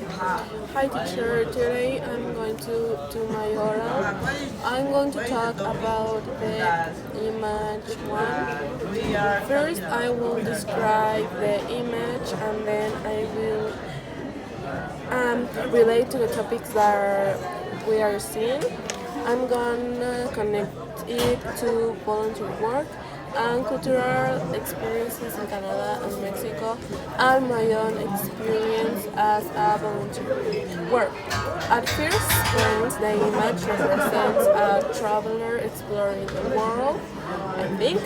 Hi teacher, today I'm going to do my oral. I'm going to talk about the image one. First I will describe the image and then I will relate to the topics that we are seeing. I'm gonna connect it to volunteer work and cultural experiences in Canada and Mexico and my own experience as a volunteer work. At first glance, the image represents a traveler exploring the world. I think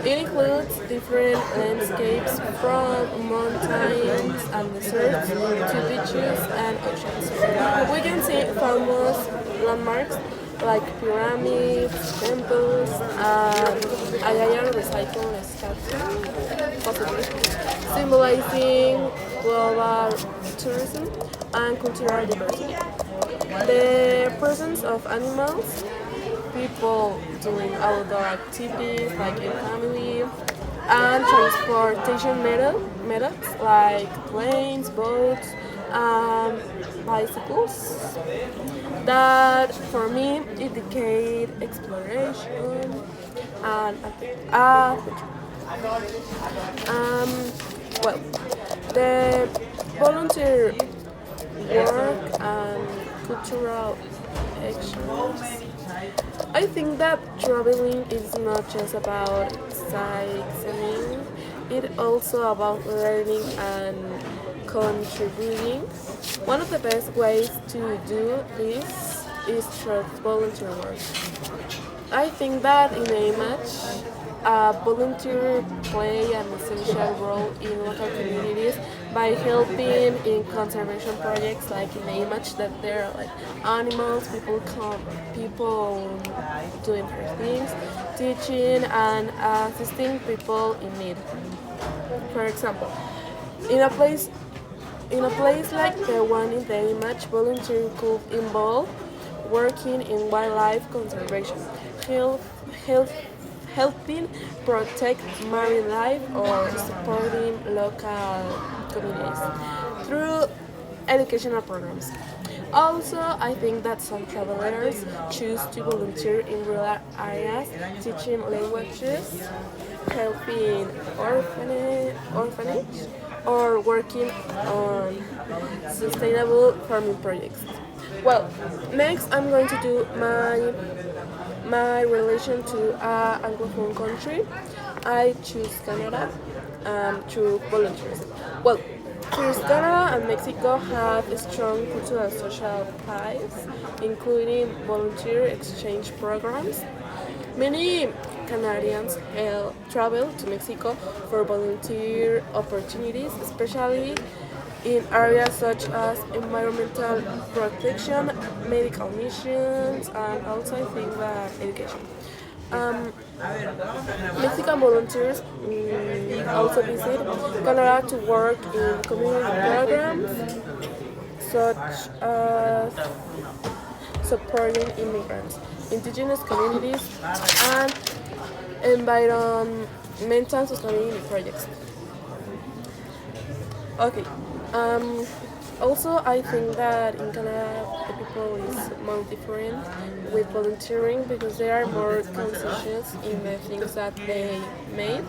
it includes different landscapes from mountains and deserts to beaches and oceans. We can see famous landmarks like pyramids, temples, and Ayaya recycled statue, possibly symbolizing global tourism and cultural diversity. The presence of animals, people doing outdoor activities like in family, and transportation methods like planes, boats, and bicycles that for me indicate exploration and adventure. Um, well, the volunteer work and cultural exchange. I think that traveling is not just about sightseeing, it's also about learning and contributing. One of the best ways to do this is through volunteer work. I think that in a match, volunteers play an essential role in local communities by helping in conservation projects like in a match that there are like animals, people doing their things, teaching and assisting people in need. For example, in a place in a place like the one in the image, volunteering could involve working in wildlife conservation, health, health, helping protect marine life, or supporting local communities through educational programs. Also, I think that some travelers choose to volunteer in rural areas, teaching languages, helping orphanage, or working on sustainable farming projects. Well, next I'm going to do my relation to Anglophone country. I choose Canada through volunteers. Well, first, Canada and Mexico have strong cultural and social ties, including volunteer exchange programs. Many Canadians travel to Mexico for volunteer opportunities, especially in areas such as environmental protection, medical missions, and also I think that education. Um, Mexican volunteers also visit Canada to work in community programs such as supporting immigrants, indigenous communities, and environmental sustainability projects. Okay. Um, Also, I think that in Canada the people is more different with volunteering because they are more conscious in the things that they made.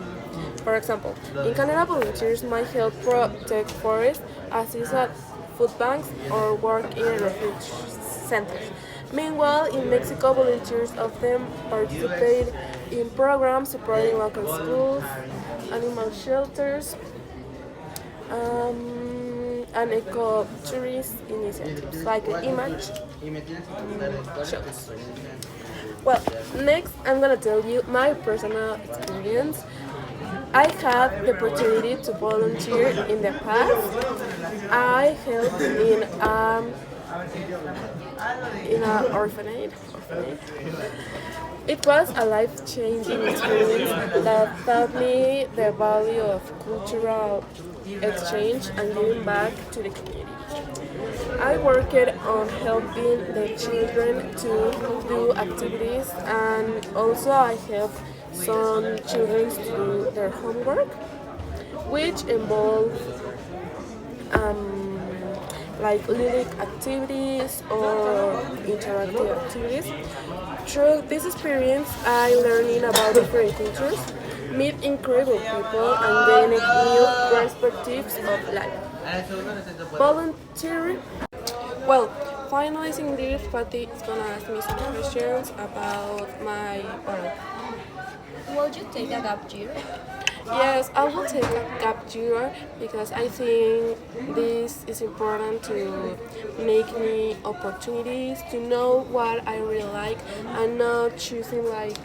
For example, in Canada, volunteers might help protect forests, assist at food banks, or work in refuge centers. Meanwhile, in Mexico, volunteers often participate in programs supporting local schools, animal shelters, and eco-tourist initiatives like the image shows. Well, next I'm gonna tell you my personal experience. I had the opportunity to volunteer in the past. I helped in an orphanage. It was a life-changing experience that taught me the value of cultural exchange and giving back to the community. I worked on helping the children to do activities and also I helped some children to do their homework, which involved um, like lyric activities or interactive activities. Through this experience, I learning about different cultures, meet incredible people, and gain new perspectives of life. Volunteering. Well, finalizing this, Patty is gonna ask me some questions about my work. Will you take a gap year? Yes, I will take a gap year because I think this is important to make me opportunities to know what I really like and not choosing like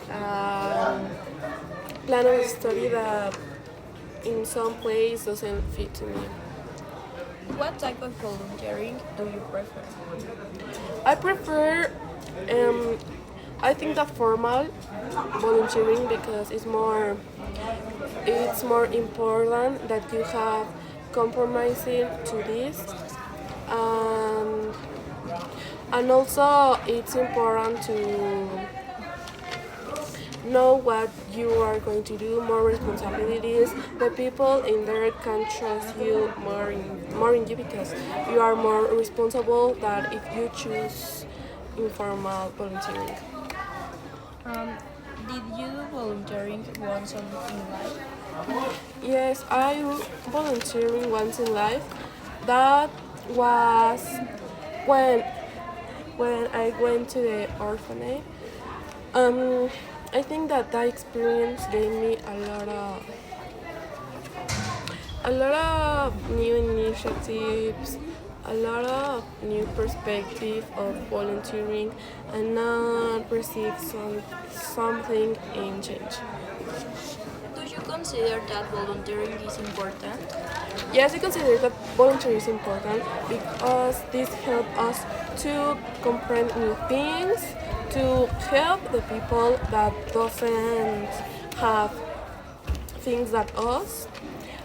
plan of study that in some place doesn't fit to me. What type of volunteering do you prefer? I prefer, um, I think the formal volunteering because it's more important that you have compromising to this, and and also it's important to know what you are going to do, more responsibilities. The people in there can trust you more in you because you are more responsible than if you choose informal volunteering. Um, did you do volunteering once in life? Yes, I volunteering once in life. That was when when I went to the orphanage. Um, I think that that experience gave me a lot of new initiatives, a lot of new perspective of volunteering, and not receive something in change. Do you consider that volunteering is important? Yes, I consider that volunteering is important because this helps us to comprehend new things, to help the people that doesn't have things that us,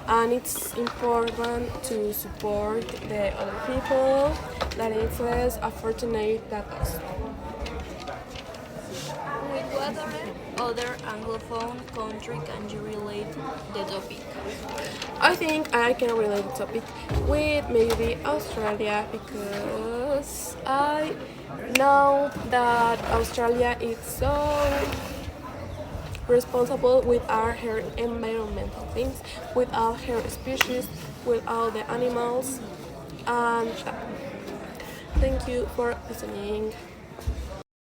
and it's important to support the other people that is less fortunate than us. With what other Anglophone country can you relate the topic? I think I can relate the topic with maybe Australia because I know that Australia is so responsible with our her environmental things, with all her species, with all the animals, and thank you for listening.